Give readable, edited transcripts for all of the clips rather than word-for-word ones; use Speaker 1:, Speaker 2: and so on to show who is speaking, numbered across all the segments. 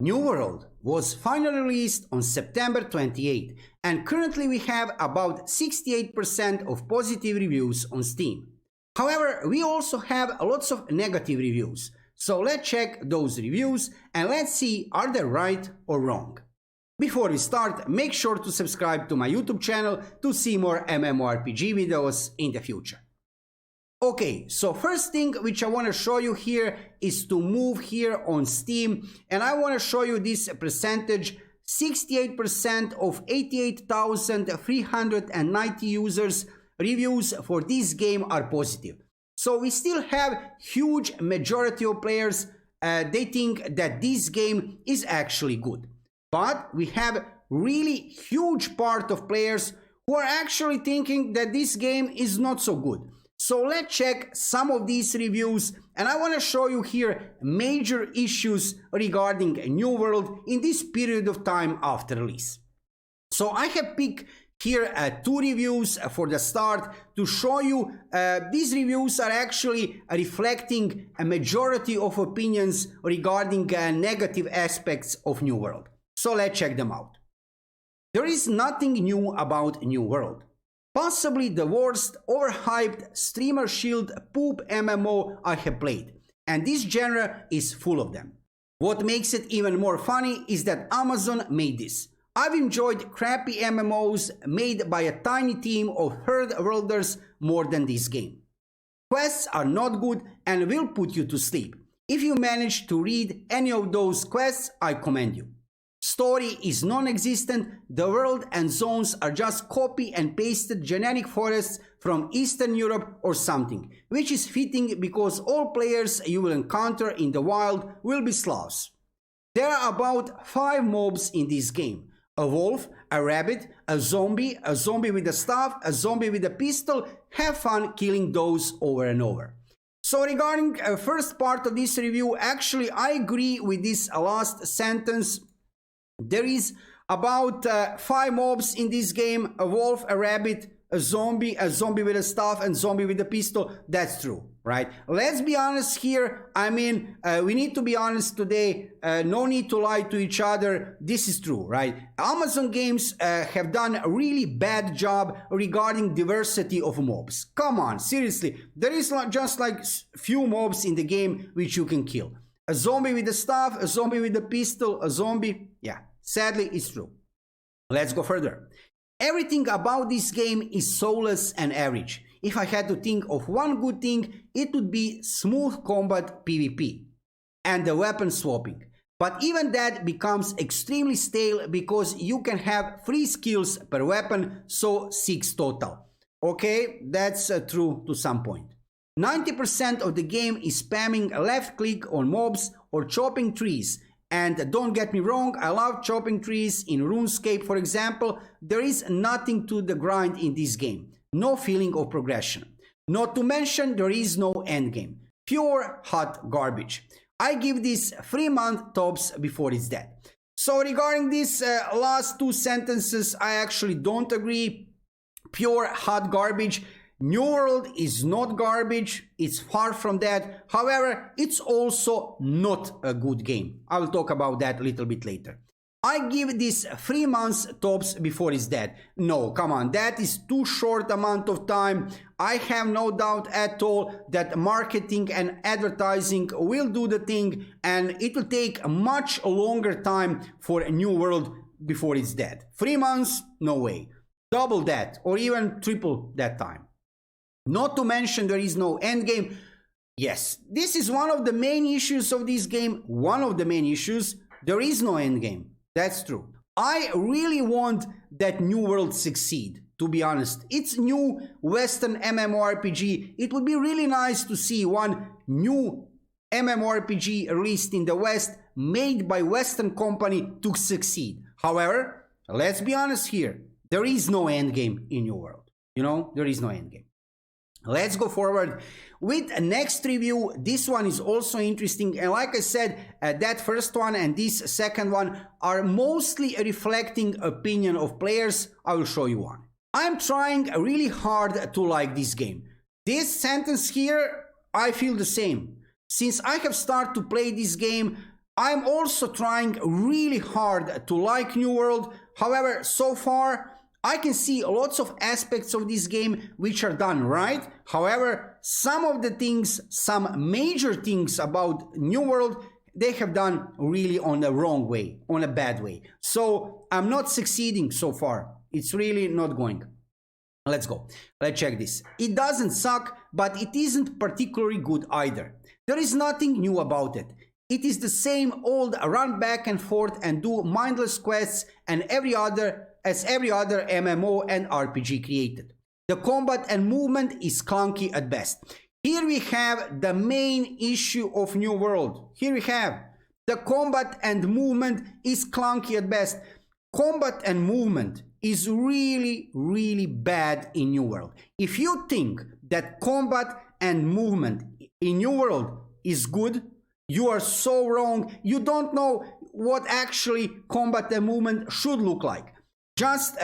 Speaker 1: New World was finally released on September 28, and currently we have about 68% of positive reviews on Steam. However, we also have lots of negative reviews, so let's check those reviews and let's see are they right or wrong. Before we start, make sure to subscribe to my YouTube channel to see more MMORPG videos in the future. Okay, so first thing which I want to show you here is to move here on Steam, and I want to show you this percentage. 68% of 88,390 users reviews for this game are positive. So we still have huge majority of players they think that this game is actually good. But we have really huge part of players who are actually thinking that this game is not so good. So let's check some of these reviews, and I want to show you here major issues regarding New World in this period of time after release. So I have picked here 2 reviews for the start to show you these reviews are actually reflecting a majority of opinions regarding negative aspects of New World. So let's check them out. There is nothing new about New World. Possibly the worst overhyped streamer shield poop MMO I have played, and this genre is full of them. What makes it even more funny is that Amazon made this. I've enjoyed crappy MMOs made by a tiny team of herd worlders more than this game. Quests are not good and will put you to sleep. If you manage to read any of those quests, I commend you. Story is non-existent, the world and zones are just copy and pasted generic forests from Eastern Europe or something, which is fitting because all players you will encounter in the wild will be Slavs. There are about 5 mobs in this game. A wolf, a rabbit, a zombie with a staff, a zombie with a pistol. Have fun killing those over and over. So regarding first part of this review, actually I agree with this last sentence. There is about 5 mobs in this game, a wolf, a rabbit, a zombie with a staff, and zombie with a pistol. That's true, right? Let's be honest here. I mean, we need to be honest today. No need to lie to each other. This is true, right? Amazon games have done a really bad job regarding diversity of mobs. Come on, seriously. There is just like few mobs in the game which you can kill. A zombie with a staff, a zombie with a pistol, a zombie. Yeah, sadly, it's true. Let's go further. Everything about this game is soulless and average. If I had to think of one good thing, it would be smooth combat PvP and the weapon swapping. But even that becomes extremely stale because you can have 3 skills per weapon, so 6 total. Okay, that's true to some point. 90% of the game is spamming left click on mobs or chopping trees. And don't get me wrong, I love chopping trees in RuneScape, for example. There is nothing to the grind in this game. No feeling of progression. Not to mention there is no endgame. Pure hot garbage. I give this 3 months tops before it's dead. So regarding these last 2 sentences, I actually don't agree. Pure hot garbage. New World is not garbage, it's far from that. However, it's also not a good game. I will talk about that a little bit later. I give this 3 months tops before it's dead. No, come on, that is too short amount of time. I have no doubt at all that marketing and advertising will do the thing, and it will take a much longer time for a New World before it's dead. 3 months? No way. Double that or even triple that time. Not to mention there is no endgame. Yes, this is one of the main issues of this game. One of the main issues, there is no endgame. That's true. I really want that New World succeed, to be honest. It's new Western MMORPG. It would be really nice to see one new MMORPG released in the West, made by Western company to succeed. However, let's be honest here. There is no endgame in New World. You know, there is no endgame. Let's go forward with the next review. This one is also interesting, and like I said, that first one and this second one are mostly reflecting opinion of players. I will show you one. I'm trying really hard to like this game. This sentence here, I feel the same. Since I have started to play this game, I'm also trying really hard to like New World. However, so far, I can see lots of aspects of this game which are done right. However, some of the things, some major things about New World, they have done really on the wrong way, on a bad way. So I'm not succeeding so far. It's really not going. Let's go. Let's check this. It doesn't suck, but it isn't particularly good either. There is nothing new about it. It is the same old run back and forth and do mindless quests and every other MMO and RPG created. The combat and movement is clunky at best. Here we have the main issue of New World. Here we have the combat and movement is clunky at best. Combat and movement is really, really bad in New World. If you think that combat and movement in New World is good, you are so wrong. You don't know what actually combat and movement should look like. Just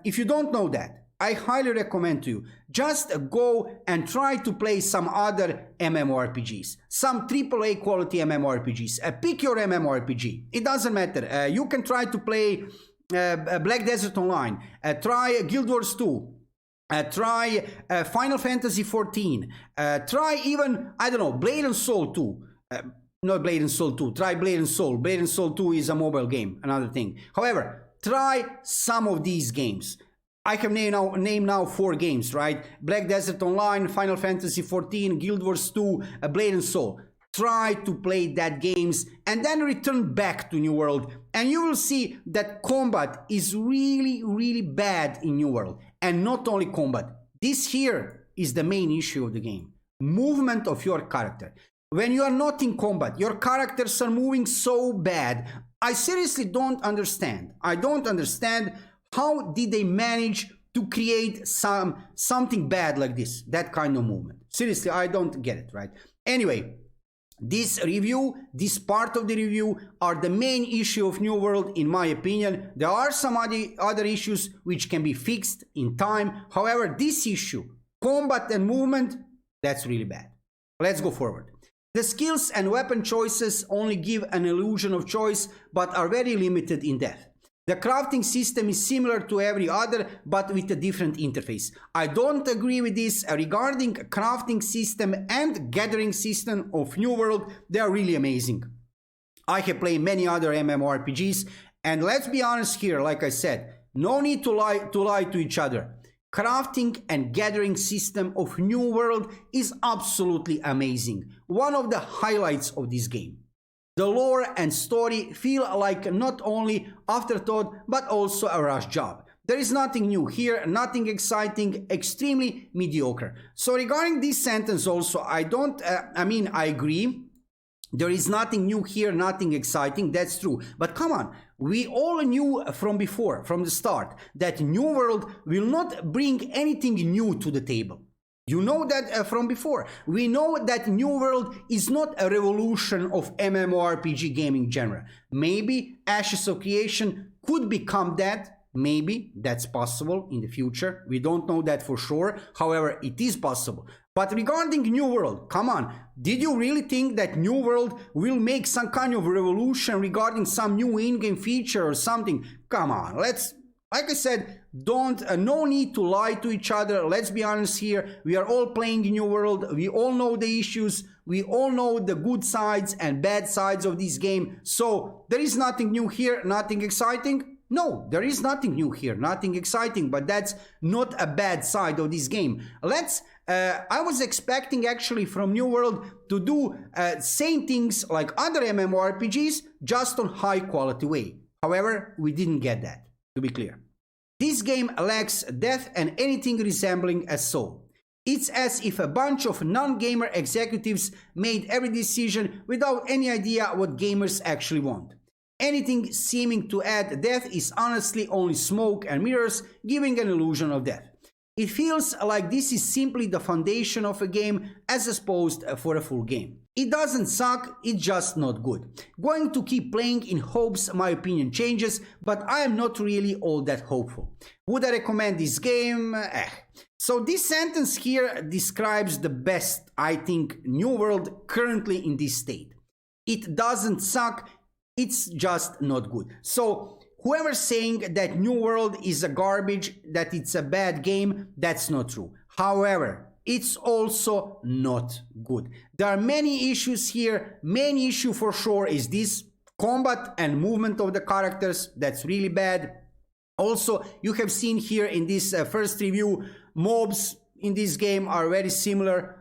Speaker 1: if you don't know that, I highly recommend to you, just go and try to play some other MMORPGs, some AAA quality MMORPGs. Pick your MMORPG. It doesn't matter. You can try to play Black Desert Online, try Guild Wars 2, try Final Fantasy 14, try even, I don't know, Blade and Soul 2. Not Blade and Soul 2, try Blade and Soul. Blade and Soul 2 is a mobile game, another thing. However, try some of these games. I have named now 4 games, right? Black Desert Online, Final Fantasy 14, Guild Wars 2, Blade and Soul. Try to play that games and then return back to New World and you will see that combat is really, really bad in New World. And not only combat. This here is the main issue of the game. Movement of your character. When you are not in combat, your characters are moving so bad. I seriously don't understand. I don't understand how did they manage to create something bad like this, that kind of movement. Seriously, I don't get it, right? Anyway, this review, this part of the review are the main issue of New World in my opinion. There are some other issues which can be fixed in time. However, this issue, combat and movement, that's really bad. Let's go forward. The skills and weapon choices only give an illusion of choice, but are very limited in depth. The crafting system is similar to every other, but with a different interface. I don't agree with this. Regarding crafting system and gathering system of New World, they are really amazing. I have played many other MMORPGs, and let's be honest here, like I said, no need to lie to each other. Crafting and gathering system of New World is absolutely amazing. One of the highlights of this game. The lore and story feel like not only afterthought but also a rush job. There is nothing new here, nothing exciting, extremely mediocre. So regarding this sentence also, I agree. There is nothing new here, nothing exciting, that's true. But come on, we all knew from before, from the start, that New World will not bring anything new to the table. You know that from before. We know that New World is not a revolution of MMORPG gaming genre. Maybe Ashes of Creation could become that. Maybe that's possible in the future. We don't know that for sure. However, it is possible. But regarding New World, come on, did you really think that New World will make some kind of revolution regarding some new in-game feature or something? Come on, let's, like I said, no need to lie to each other. Let's be honest here. We are all playing New World. We all know the issues. We all know the good sides and bad sides of this game. So there is nothing new here, nothing exciting. No, there is nothing new here, nothing exciting, but that's not a bad side of this game. I was expecting actually from New World to do same things like other MMORPGs, just on high quality way. However, we didn't get that, to be clear. This game lacks depth and anything resembling a soul. It's as if a bunch of non-gamer executives made every decision without any idea what gamers actually want. Anything seeming to add depth is honestly only smoke and mirrors, giving an illusion of depth. It feels like this is simply the foundation of a game as opposed for a full game. It doesn't suck, it's just not good. Going to keep playing in hopes my opinion changes, but I am not really all that hopeful. Would I recommend this game? So this sentence here describes the best, I think, New World currently in this state. It doesn't suck, It's just not good. So whoever's saying that New World is a garbage, that it's a bad game, that's not true. However, it's also not good. There are many issues here. Main issue for sure is this combat and movement of the characters. That's really bad. Also, you have seen here in this first review, mobs in this game are very similar.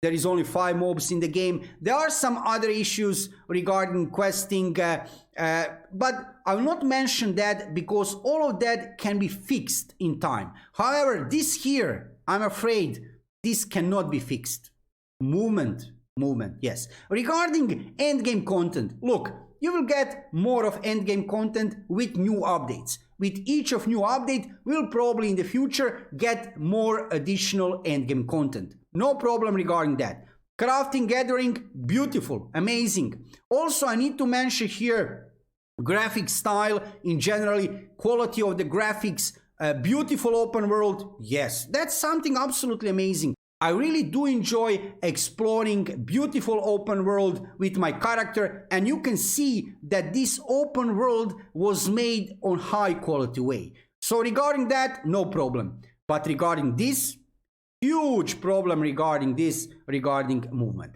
Speaker 1: There is only 5 mobs in the game. There are some other issues regarding questing, but I will not mention that because all of that can be fixed in time. However, this here, I'm afraid, this cannot be fixed. Movement, yes. Regarding endgame content, look, you will get more of endgame content with new updates. With each of new update, we'll probably in the future get more additional endgame content. No problem regarding that. Crafting gathering, beautiful, amazing. Also, I need to mention here graphic style in generally, quality of the graphics, beautiful open world. Yes, that's something absolutely amazing. I really do enjoy exploring beautiful open world with my character, and you can see that this open world was made on high quality way. So regarding that, no problem. But regarding this, huge problem regarding movement.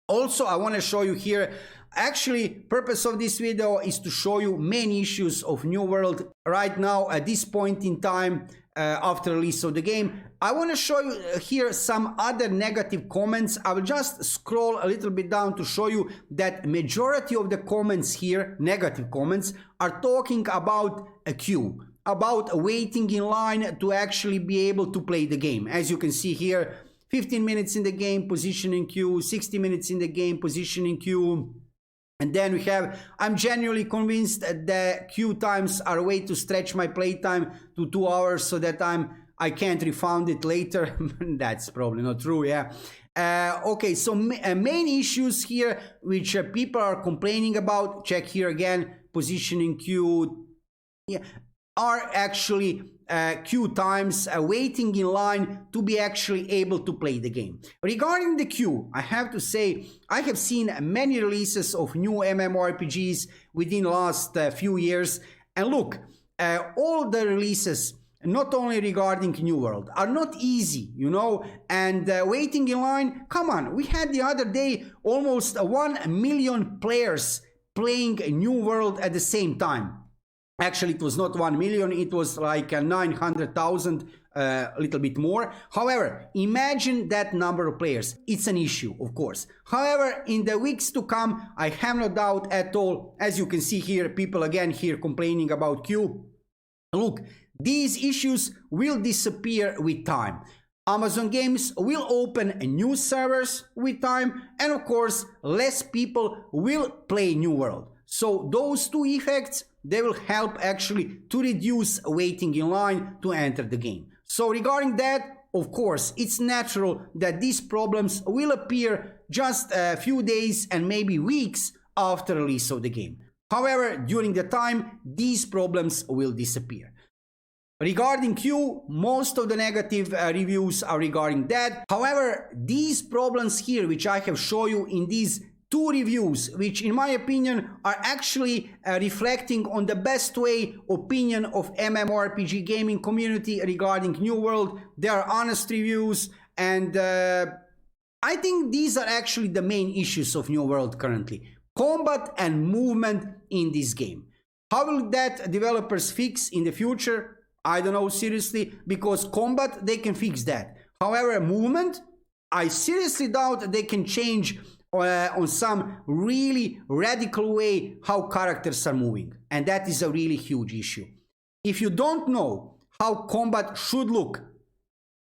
Speaker 1: Also, I want to show you here, actually, purpose of this video is to show you main issues of New World right now at this point in time after release of the game. I want to show you here some other negative comments. I will just scroll a little bit down to show you that majority of the comments here, negative comments, are talking about a queue, about waiting in line to actually be able to play the game. As you can see here, 15 minutes in the game, positioning queue, 60 minutes in the game, positioning queue. And then we have, I'm genuinely convinced that the queue times are a way to stretch my playtime to 2 hours so that I can't refund it later. That's probably not true, yeah. Okay, so main issues here which people are complaining about, check here again, positioning queue, yeah, are actually queue times, waiting in line to be actually able to play the game. Regarding the queue, I have to say, I have seen many releases of new MMORPGs within the last few years. And look, all the releases, not only regarding New World, are not easy, you know, and waiting in line, come on, we had the other day almost 1 million players playing New World at the same time. Actually, it was not 1 million, it was like 900,000, a little bit more. However, imagine that number of players. It's an issue, of course. However, in the weeks to come, I have no doubt at all, as you can see here, people again here complaining about queue. Look, these issues will disappear with time. Amazon Games will open new servers with time, and of course, less people will play New World. So those two effects, they will help actually to reduce waiting in line to enter the game. So regarding that, of course, it's natural that these problems will appear just a few days and maybe weeks after release of the game. However, during the time, these problems will disappear. Regarding queue, most of the negative reviews are regarding that. However, these problems here, which I have shown you in these 2 reviews, which in my opinion are actually reflecting on the best way opinion of MMORPG gaming community regarding New World. They are honest reviews, and I think these are actually the main issues of New World currently. Combat and movement in this game. How will that developers fix in the future? I don't know, seriously, because combat, they can fix that. However, movement, I seriously doubt they can change on some really radical way how characters are moving, and that is a really huge issue. If you don't know how combat should look,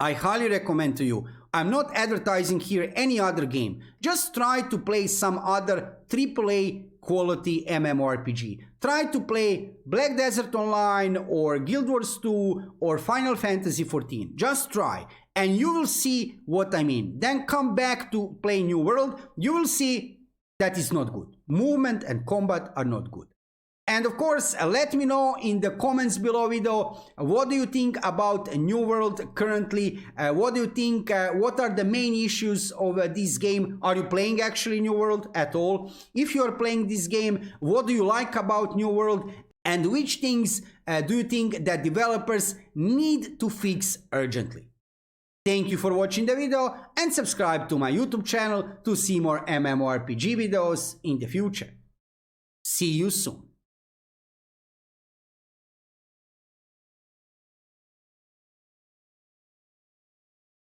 Speaker 1: I highly recommend to you, I'm not advertising here any other game, just try to play some other AAA quality MMORPG. Try to play Black Desert Online or Guild Wars 2 or Final Fantasy XIV. Just try and you will see what I mean. Then come back to play New World. You will see that is not good. Movement and combat are not good. And of course, let me know in the comments below video, what do you think about New World currently? What do you think, what are the main issues of this game? Are you playing actually New World at all? If you are playing this game, what do you like about New World? And which things do you think that developers need to fix urgently? Thank you for watching the video and subscribe to my YouTube channel to see more MMORPG videos in the future. See you soon.